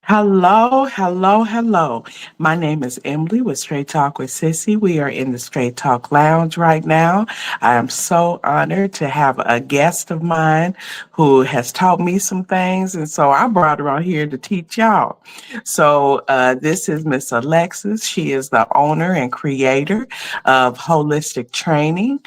Hello, hello, hello. My name is Emily with Straight Talk with Sissy. We are in the Straight Talk Lounge right now. I am so honored to have a guest of mine who has taught me some things, and so I brought her on here to teach y'all. This is Miss Alexis. She is the owner and creator of Holistic Training.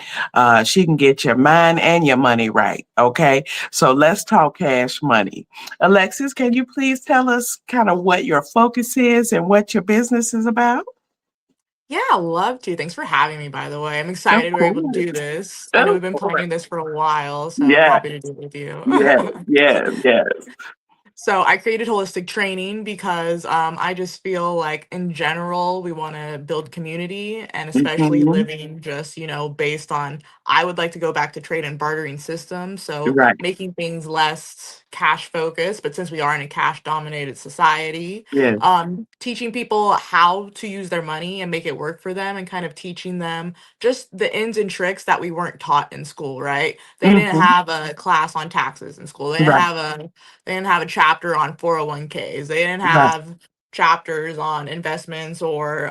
She can get your mind and your money right. Okay, so let's talk cash money. Alexis, can you please tell us kind of what your focus is and what your business is about? Yeah, love to. Thanks for having me, by the way. I'm Of excited we're able to course. do this. I know Of we've been course. planning this for a while, so I'm Yes, happy to do it with you. yes, yes, yes. So I created holistic training because I just feel like in general we want to build community and especially Hmm. living just based on I would like to go back to trade and bartering systems. So Right. making things less cash focused, but since we are in a cash dominated society, Yes. teaching people how to use their money and make it work for them and kind of teaching them just the ins and tricks that we weren't taught in school, right? They didn't Hmm. have a class on taxes in school. Right. They didn't have a chapter on 401ks. They didn't Right. have chapters on investments or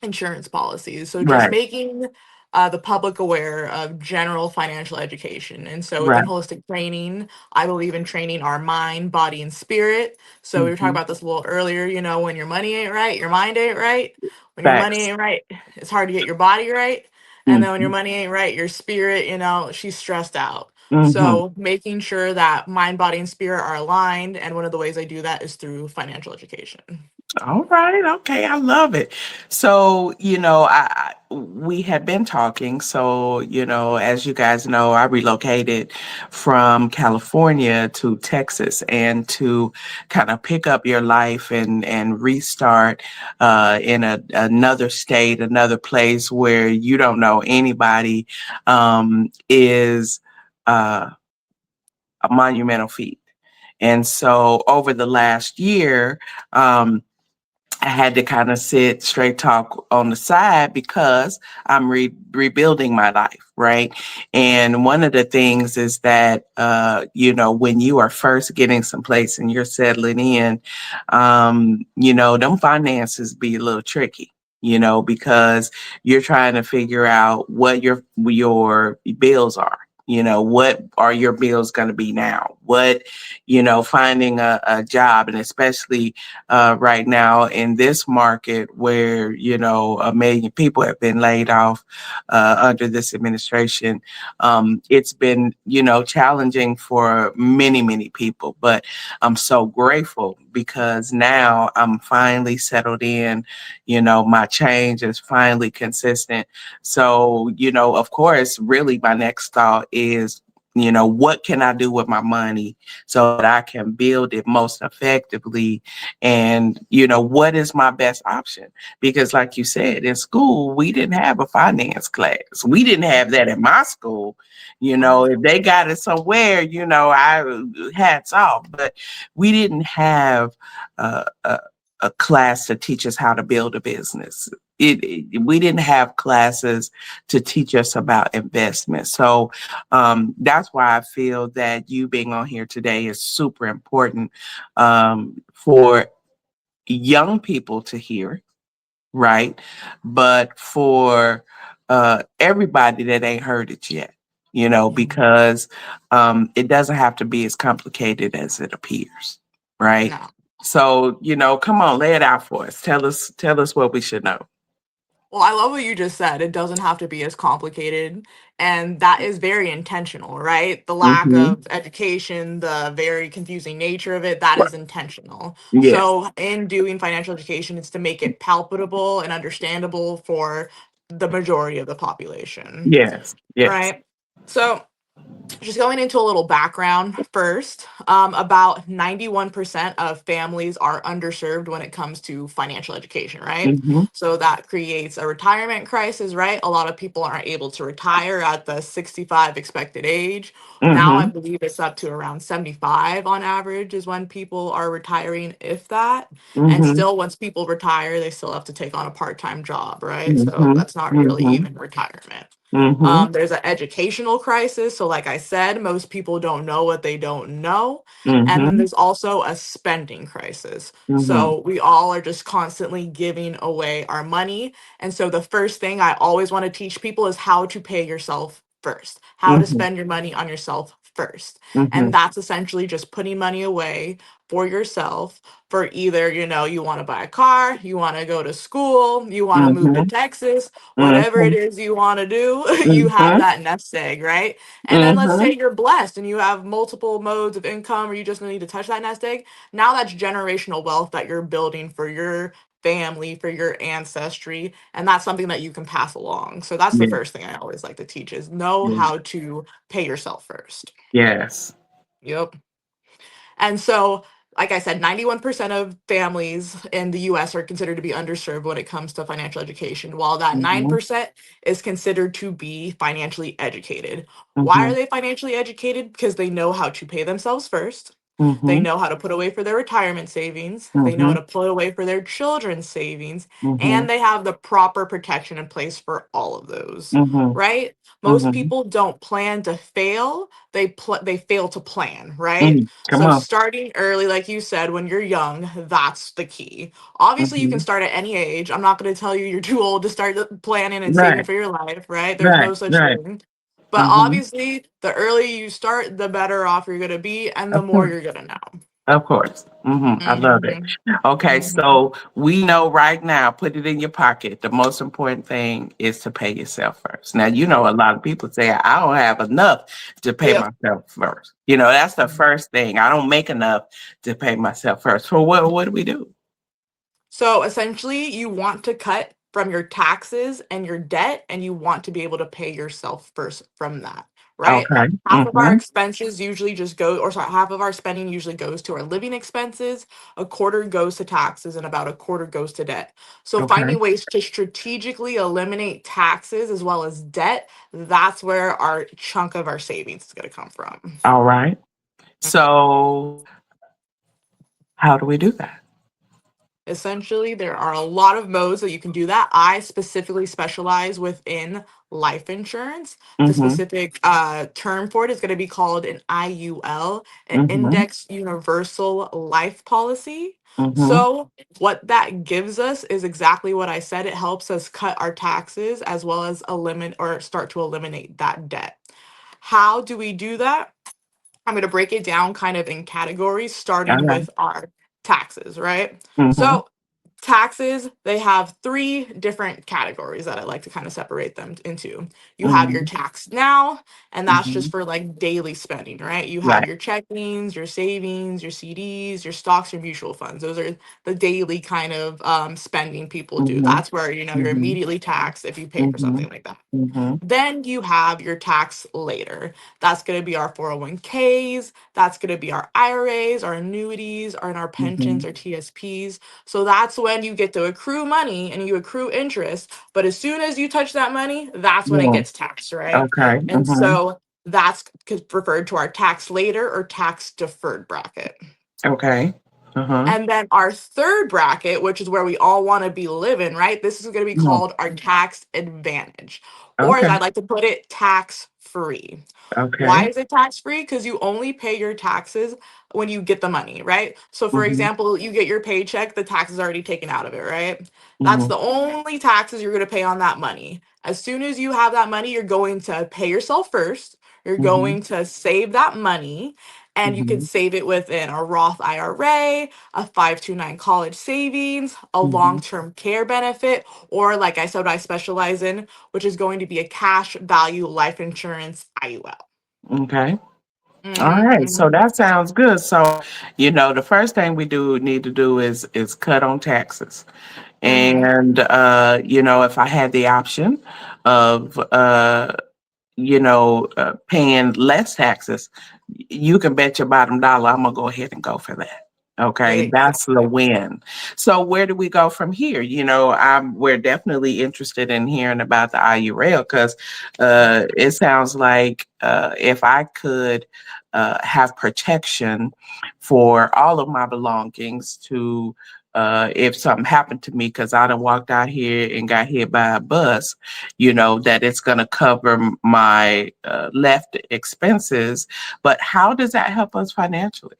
insurance policies. So just Right. making the public aware of general financial education. And so within Right. holistic training, I believe in training our mind, body, and spirit. So we were talking Hmm. about this a little earlier. When your money ain't right, your mind ain't right. When your money Facts. ain't right, it's hard to get your body right. And then when your Hmm. money ain't right, your spirit, she's stressed out. Hmm. So making sure that mind, body, and spirit are aligned. And one of the ways I do that is through financial education. All right. Okay. I love it. We had been talking. So, as you guys know, I relocated from California to Texas and to kind of pick up your life and restart in another state, another place where you don't know anybody is uh, a monumental feat. And so over the last year, um, I had to kind of sit straight talk on the side because I'm rebuilding my life, right? And one of the things is that, when you are first getting someplace and you're settling in, them finances be a little tricky. Because you're trying to figure out what your bills are. What are your bills going to be now? Finding a job, and especially right now in this market where 1 million people have been laid off under this administration. It's been challenging for many people, but I'm so grateful because now I'm finally settled in. My change is finally consistent. So of course, really my next thought is, what can I do with my money so that I can build it most effectively? And, what is my best option? Because, like you said, in school, we didn't have a finance class. We didn't have that in my school. If they got it somewhere, I hats off. But we didn't have a class to teach us how to build a business. We didn't have classes to teach us about investment. So that's why I feel that you being on here today is super important for young people to hear, right? But for everybody that ain't heard it yet, Mhm. because it doesn't have to be as complicated as it appears, right? No. So, come on, lay it out for us. Tell us what we should know. Well, I love what you just said. It doesn't have to be as complicated. And that is very intentional, right? The lack Hmm. of education, the very confusing nature of it, that Right. is intentional. Yes, So, in doing financial education, it's to make it palpable and understandable for the majority of the population, yes, yes. right? So, just going into a little background first, about 91% of families are underserved when it comes to financial education, right? Hmm. So that creates a retirement crisis, right? A lot of people aren't able to retire at the 65 expected age. Now I Hmm. believe it's up to around 75 on average is when people are retiring, if that. And Hmm. still, once people retire, they still have to take on a part time job, right? So Hmm. that's not really Hmm. even retirement. Mhm. There's an educational crisis. So, like I said, most people don't know what they don't know. And then Mhm. there's also a spending crisis. Mhm. So, we all are just constantly giving away our money. And so, the first thing I always want to teach people is how to pay yourself first, how to Mhm. spend your money on yourself first. And Mhm. that's essentially just putting money away for yourself for either, you want to buy a car, you want to go to school, you want to move to Mhm. Texas, whatever it Mhm. is you want to do, you have Mhm. that nest egg, right? And then let's say Mhm. you're blessed and you have multiple modes of income or you just need to touch that nest egg. Now that's generational wealth that you're building for your family, for your ancestry, and that's something that you can pass along. So that's the Yeah. first thing I always like to teach is know Yeah. how to pay yourself first. Yes. Yep. And so, like I said, 91% of families in the US are considered to be underserved when it comes to financial education, while that Mhm. 9% is considered to be financially educated. Why are Mhm. they financially educated? Because they know how to pay themselves first. They Mhm. know how to put away for their retirement savings. They know how Mhm. to put away for their children's savings. And Mhm. they have the proper protection in place for all of those, Mhm. right? Most Mhm. people don't plan to fail. They fail to plan, right? Mm. Come So on. starting early, like you said, when you're young, that's the key. Obviously, you can Mhm. start at any age. I'm not going to tell you you're too old to start planning and saving Right. for your life, right? There's Right. no such Right. thing. But Mhm. obviously, the earlier you start, the better off you're going to be and the Of more course. you're going to know. Of course. I love it. Mhm. Okay, Mhm. so we know right now, put it in your pocket. The most important thing is to pay yourself first. Now, a Yep. lot of people say, I don't have enough to pay Yep. myself first. That's the first thing. I don't make enough to pay myself first. So what do we do? So essentially, you want to cut from your taxes and your debt, and you want to be able to pay yourself first from that, right? Okay. Half of our Mm-hmm. expenses usually just go, or sorry, half of our spending usually goes to our living expenses, a quarter goes to taxes, and about a quarter goes to debt. So Okay. finding ways to strategically eliminate taxes as well as debt, that's where our chunk of our savings is going to come from. All right. So how do we do that? Essentially, there are a lot of modes that you can do that. I specifically specialize within life insurance. The Mm-hmm. specific term for it is going to be called an IUL, an Mm-hmm. Index Universal Life Policy. Mm-hmm. So, what that gives us is exactly what I said. It helps us cut our taxes as well as eliminate or start to eliminate that debt. How do we do that? I'm going to break it down kind of in categories, All starting right. with our taxes, right? Mm-hmm. So, taxes, they have three different categories that I like to kind of separate them into. You have your Mm-hmm. tax now, and that's just Mm-hmm. for like daily spending, right? You have Right. your checkings, your savings, your CDs, your stocks, your mutual funds. Those are the daily kind of spending people do. Mm-hmm. That's where, you're Mm-hmm. immediately taxed if you pay for Mm-hmm. something like that. Mm-hmm. Then you have your tax later. That's going to be our 401ks. That's going to be our IRAs, our annuities, or in our Mm-hmm. pensions or TSPs. So that's when you get to accrue money and you accrue interest. But as soon as you touch that money, that's when it Yeah. gets taxed, right? Okay. And Mm-hmm. so that's referred to our tax later or tax deferred bracket. Okay. Uh-huh. And then our third bracket, which is where we all want to be living, right? This is going to be Yeah. called our tax advantage, or as Okay. I like to put it, tax free. Why Okay. is it tax free? Because you only pay your taxes when you get the money, right? So, for Mm-hmm. example, you get your paycheck, the tax is already taken out of it, right? That's Mm-hmm. the only taxes you're going to pay on that money. As soon as you have that money, you're going to pay yourself first. You're Mm-hmm. going to save that money, and you can Mm-hmm. save it within a Roth IRA, a 529 college savings, a long Mm-hmm. term care benefit, or like I said, what I specialize in, which is going to be a cash value life insurance IUL. Okay. All Mhm, right. So mhm, that sounds good. So, the first thing we do need to do is cut on taxes. mhm. And if I had the option of paying less taxes, you can bet your bottom dollar I'm gonna go ahead and go for that. Okay, that's the Exactly. win. So where do we go from here? We're definitely interested in hearing about the IUL because it sounds like if I could have protection for all of my belongings to if something happened to me because I done walked out here and got hit by a bus, you know, that it's going to cover my left expenses. But how does that help us financially?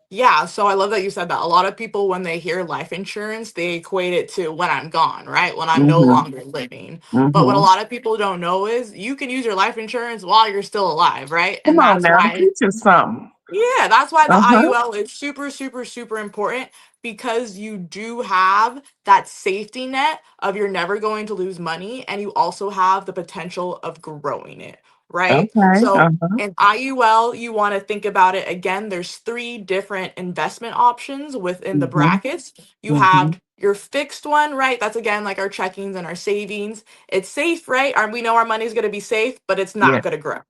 Yeah, so I love that you said that. A lot of people, when they hear life insurance, they equate it to when I'm gone, right? When I'm no Mm-hmm. longer living. But what a Mm-hmm. lot of people don't know is you can use your life insurance while you're still alive, right? Come And on that's now, why teach us something. yeah, that's why the Uh-huh. IUL is super, super, super important because you do have that safety net of you're never going to lose money and you also have the potential of growing it, right? Okay. So Uh-huh. in IUL, you want to think about it again. There's three different investment options within the Mm-hmm. brackets. You Mm-hmm. have your fixed one, right? That's again like our checkings and our savings. It's safe, right? We know our money's going to be safe, but it's Yeah. not going to grow,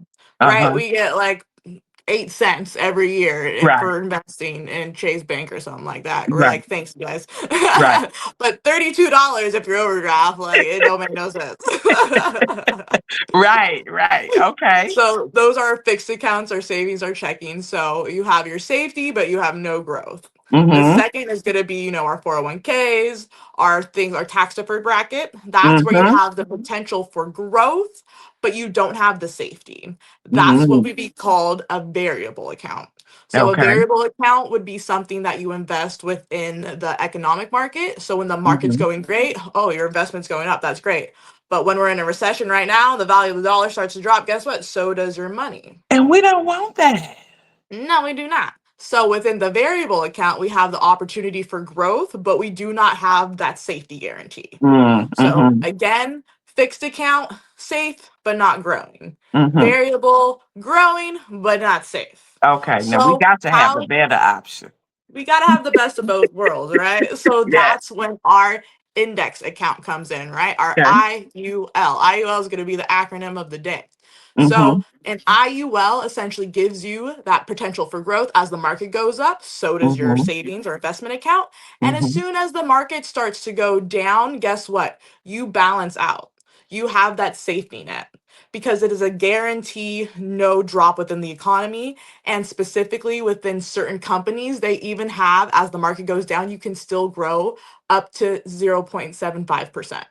right? Uh-huh. We get like 8 cents every year Right. for investing in Chase Bank or something like that. We're Right. like, thanks, guys. Right. But $32 if you're overdraft, like it don't make no sense. Right. Right. Okay. So those are fixed accounts or savings or checking. So you have your safety, but you have no growth. The Mm-hmm. second is going to be, our 401ks, our things, our tax deferred bracket. That's where you Mm-hmm. have the potential for growth, but you don't have the safety. That's what Mm-hmm. would be called a variable account. So a Okay. variable account would be something that you invest within the economic market. So when the market's Mm-hmm. going great, oh, your investment's going up. That's great. But when we're in a recession right now, the value of the dollar starts to drop. Guess what? So does your money. And we don't want that. No, we do not. So within the variable account, we have the opportunity for growth, but we do not have that safety guarantee. So Mm-hmm. again, fixed account, safe, but not growing. Mm-hmm. Variable, growing, but not safe. Okay. Now we So got to have the how better option. we got to have the best of both worlds, right? So Yes. that's when our index account comes in, right? Our Okay. IUL. IUL is going to be the acronym of the day. So Mm-hmm. an IUL essentially gives you that potential for growth as the market goes up. So does your Mm-hmm. savings or investment account. And as Mm-hmm. soon as the market starts to go down, guess what? You balance out. You have that safety net because it is a guarantee no drop within the economy, and specifically within certain companies, they even have, as the market goes down, you can still grow up to 0.75%.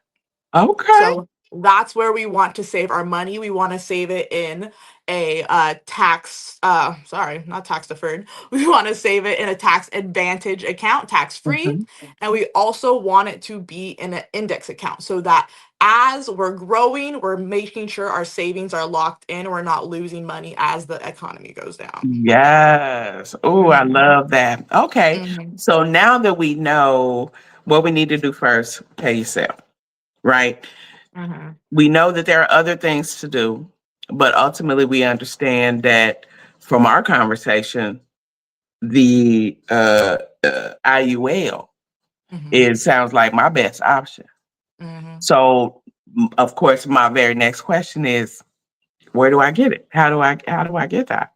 Okay. So that's where we want to save our money. We want to save it in a sorry, not tax deferred. We want to save it in a tax advantage account, tax free. Mm-hmm. And we also want it to be in an index account so that as we're growing, we're making sure our savings are locked in. We're not losing money as the economy goes down. Yes. Oh, I Hmm. love that. Okay. Hmm. So now that we know what we need to do first, pay yourself, right? Hmm. We know that there are other things to do, but ultimately we understand that from our conversation, the IUL, Hmm. it sounds like my best option. Hmm. So, of course, my very next question is, where do I get it? How do I get that?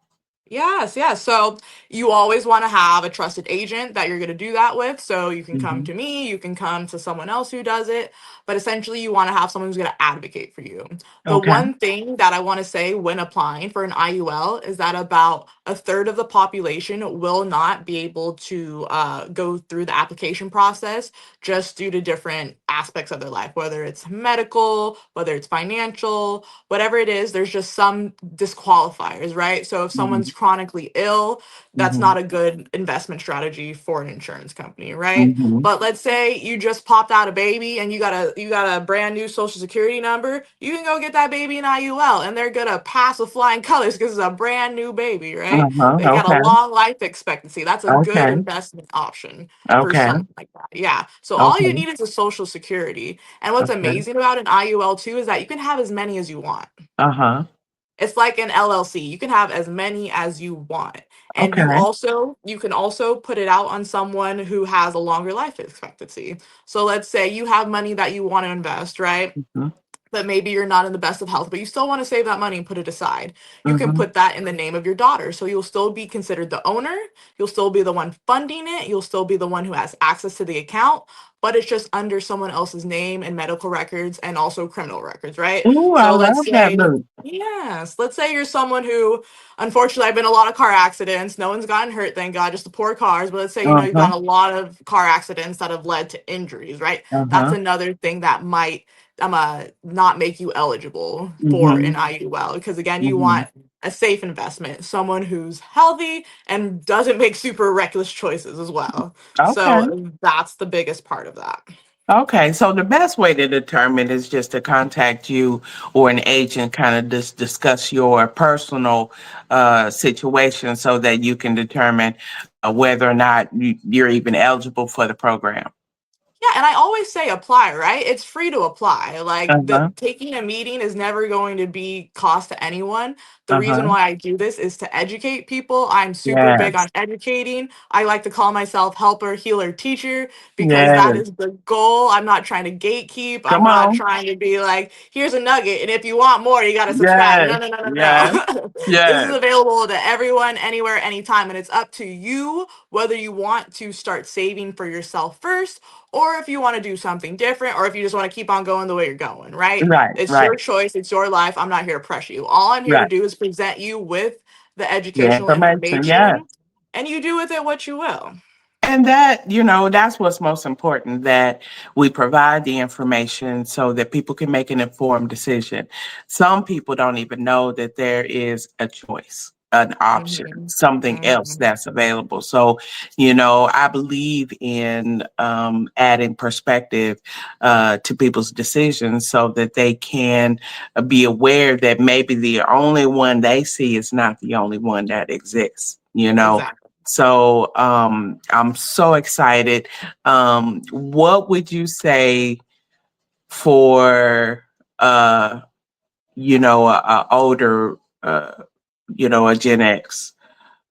Yes, yes. So you always want to have a trusted agent that you're going to do that with. So you can come Hmm. to me, you can come to someone else who does it, but essentially you want to have someone who's going to advocate for you. The Okay. one thing that I want to say when applying for an IUL is that about a third of the population will not be able to go through the application process just due to different aspects of their life, whether it's medical, whether it's financial, whatever it is, there's just some disqualifiers, right? So if someone's Hmm. chronically ill, that's Hmm. not a good investment strategy for an insurance company, right? Hmm. But let's say you just popped out a baby and you got a brand new social security number, you can go get that baby in IUL and they're gonna pass with flying colors because it's a brand new baby, right? Uh-huh. They got a Okay. long life expectancy. That's a good Okay. investment option for Okay. something like that. Yeah. So all you Okay. need is a social security. And what's Okay. amazing about an IUL too is that you can have as many as you want. Uh-huh. It's like an LLC. You can have as many as you want. And Okay. you can also put it out on someone who has a longer life expectancy. So let's say you have money that you want to invest, right? Mhm. but maybe you're not in the best of health, but you still want to save that money and put it aside. You can Mhm. put that in the name of your daughter. So you'll still be considered the owner. You'll still be the one funding it. You'll still be the one who has access to the account, but it's just under someone else's name and medical records and also criminal records, right? Ooh, I So let's love that say, look. yes, let's say you're someone who, unfortunately, I've been in a lot of car accidents. No one's gotten hurt, thank God, just the poor cars. But let's say, you've Uh-huh, gotten a lot of car accidents that have led to injuries, right? That's uh-huh. another thing that might not make you eligible for an Mhm, IUL, because again, you mhm. want a safe investment, someone who's healthy and doesn't make super reckless choices as well. Okay. So that's the biggest part of that. Okay, so the best way to determine is just to contact you or an agent, kind of just discuss your personal situation so that you can determine whether or not you're even eligible for the program. Yeah, and I always say apply, right? It's free to apply. Like, the Uh-huh, taking a meeting is never going to be cost to anyone. The reason uh-huh. why I do this is to educate people. I'm super big Yes, on educating. I like to call myself helper, healer, teacher, because that yes. is the goal. I'm not trying to gatekeep. I'm Come not on. trying to be like, here's a nugget, and if you want more, you got to subscribe. Yes, No, no, no, no, yes, no. This is yes. available to everyone, anywhere, anytime, and it's up to you whether you want to start saving for yourself first, or if you want to do something different, or if you just want to keep on going the way you're going, right? Right, It's right, your choice, it's your life. I'm not here to pressure you. All I'm here to right. do is present you with the The educational information, yes. information, and you do with it what you will. And that, that's what's most important, that we provide the information so that people can make an informed decision. Some people don't even know that there is a choice, an option, Hmm. something else Hmm. that's available. So, I believe in adding perspective to people's decisions so that they can be aware that maybe the only one they see is not the only one that exists. Exactly. So I'm so excited. What would you say for a older a Gen X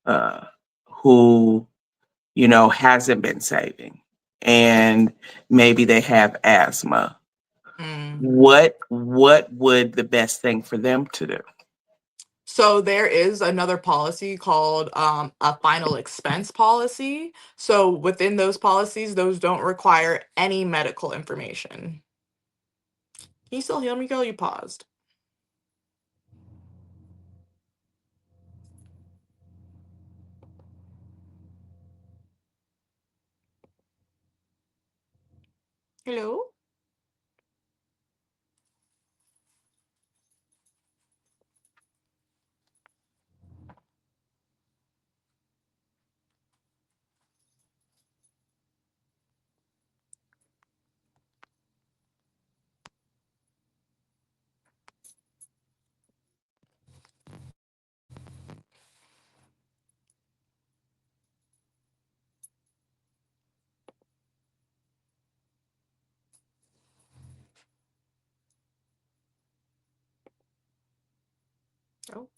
uh who hasn't been saving and maybe they have asthma? Mm. What would the best thing for them to do? So there is another policy called a final expense policy. So within those policies, those don't require any medical information. Can you still hear me, girl? You paused. Hello? Oh.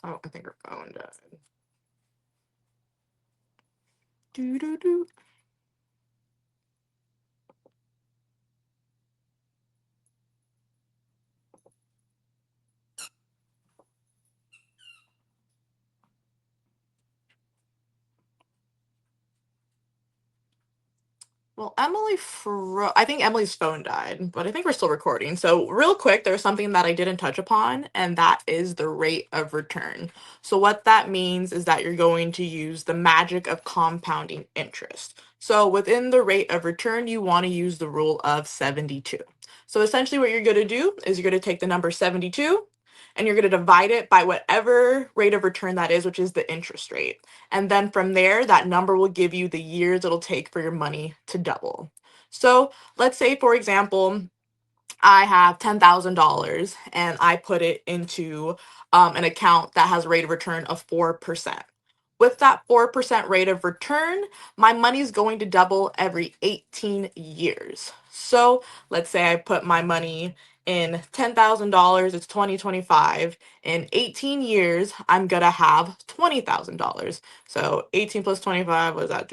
Oh, I think her phone died. Do do do. Well, I think Emily's phone died, but I think we're still recording. So, real quick, there's something that I didn't touch upon, and that is the rate of return. So, what that means is that you're going to use the magic of compounding interest. So, within the rate of return, you want to use the rule of 72. So, essentially, what you're going to do is you're going to take the number 72, And you're going to divide it by whatever rate of return that is, which is the interest rate. And then from there, that number will give you the years it'll take for your money to double. So let's say, for example, I have $10,000 and I put it into an account that has a rate of return of 4%. With that 4% rate of return, my money is going to double every 18 years. So let's say I put my money in $10,000, it's 2025. In 18 years, I'm going to have $20,000. So 18 plus 25 was that?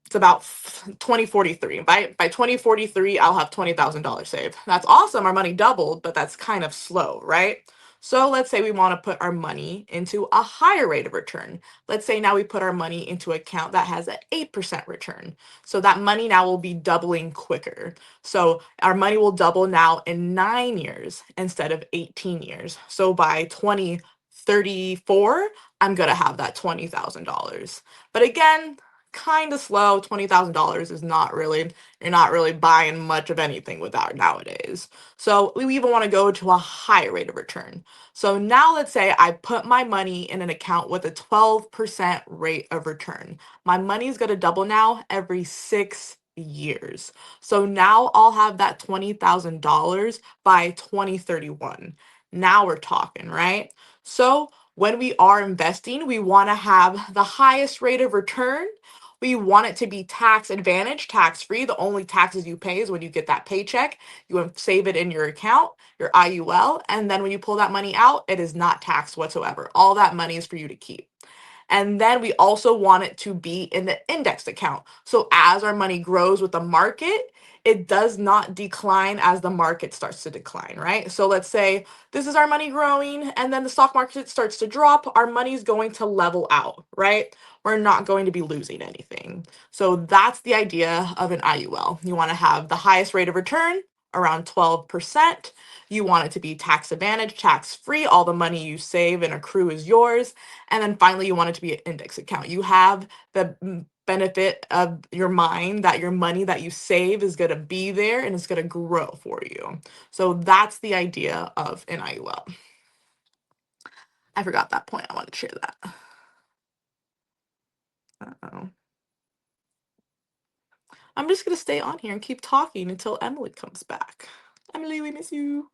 It's about 2043. By 2043, I'll have $20,000 saved. That's awesome. Our money doubled, but that's kind of slow, right? So let's say we want to put our money into a higher rate of return. Let's say now we put our money into an account that has an 8% return. So that money now will be doubling quicker. So our money will double now in 9 years instead of 18 years. So by 2034, I'm going to have that $20,000. But again, kind of slow. $20,000 is not really, you're not really buying much of anything with that nowadays. So we even want to go to a higher rate of return. So now let's say I put my money in an account with a 12% rate of return. My money is going to double now every 6 years. So now I'll have that $20,000 by 2031. Now we're talking, right? So when we are investing, we want to have the highest rate of return. We want it to be tax advantage, tax free. The only taxes you pay is when you get that paycheck. You save it in your account, your IUL, and then when you pull that money out, it is not taxed whatsoever. All that money is for you to keep. And then we also want it to be in the indexed account. So as our money grows with the market, it does not decline as the market starts to decline, right? So let's say this is our money growing and then the stock market starts to drop, our money is going to level out, right? We're not going to be losing anything. So that's the idea of an IUL. You want to have the highest rate of return, around 12%. You want it to be tax advantage, tax free. All the money you save and accrue is yours. And then finally, you want it to be an index account. You have the benefit of your mind that your money that you save is going to be there and it's going to grow for you. So that's the idea of an IUL. I forgot that point. I wanted to share that. Uh-oh. I'm just going to stay on here and keep talking until Emily comes back. Emily, we miss you.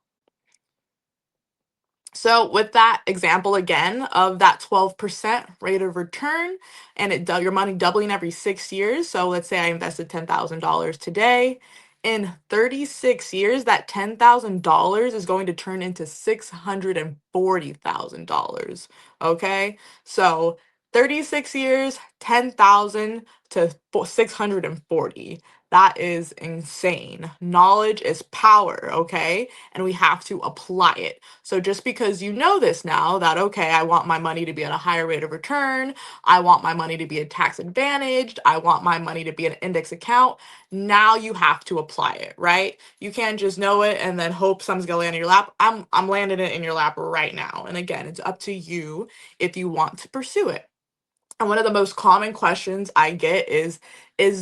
So with that example again of that 12% rate of return and your money doubling every 6 years. So let's say I invested $10,000 today. In 36 years, that $10,000 is going to turn into $640,000. Okay. So 36 years, 10,000 to 640. That is insane. Knowledge is power. Okay. And we have to apply it. So just because you know this now, that, okay, I want my money to be at a higher rate of return, I want my money to be a tax advantaged, I want my money to be an index account, now you have to apply it, right? You can't just know it and then hope something's gonna land in your lap. I'm landing it in your lap right now. And again, it's up to you if you want to pursue it. And one of the most common questions I get is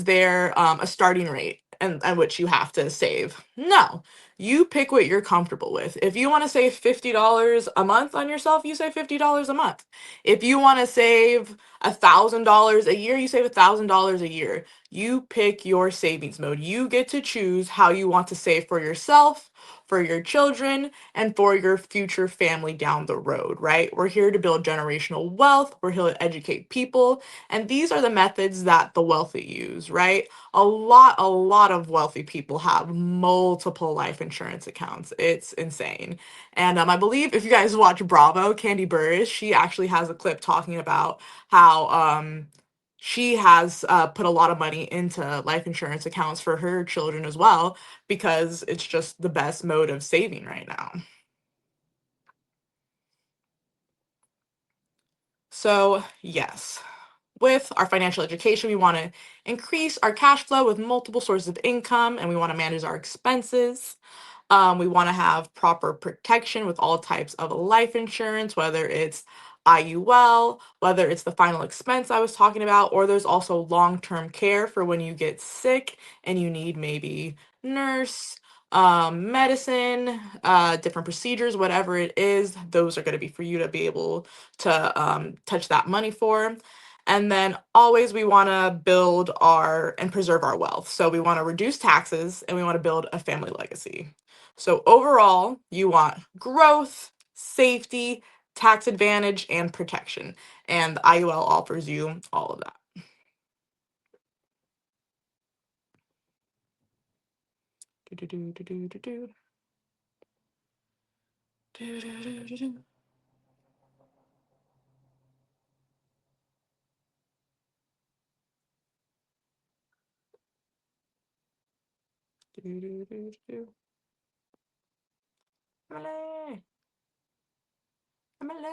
there a starting rate and which you have to save? No, you pick what you're comfortable with. If you want to save $50 a month on yourself, you save $50 a month. If you want to save $1,000 a year, you save $1,000 a year. You pick your savings mode. You get to choose how you want to save for yourself, for your children, and for your future family down the road, right? We're here to build generational wealth. We're here to educate people. And these are the methods that the wealthy use, right? A lot of wealthy people have multiple life insurance accounts. It's insane. And I believe if you guys watch Bravo, Candy Burris, she actually has a clip talking about how she has put a lot of money into life insurance accounts for her children as well, because it's just the best mode of saving right now. So, yes, with our financial education, we want to increase our cash flow with multiple sources of income and we want to manage our expenses. We want to have proper protection with all types of life insurance, whether it's IUL, whether it's the final expense I was talking about, or there's also long term care for when you get sick and you need maybe nurse, medicine, different procedures, whatever it is, those are going to be for you to be able to touch that money for. And then always we want to build our and preserve our wealth. So we want to reduce taxes and we want to build a family legacy. So overall, you want growth, safety, tax advantage, and protection. And the IUL offers you all of that. Do, do, do, do, do, do, do. Do, do, do, do, do. Do, do, do, do. Emily. Emily.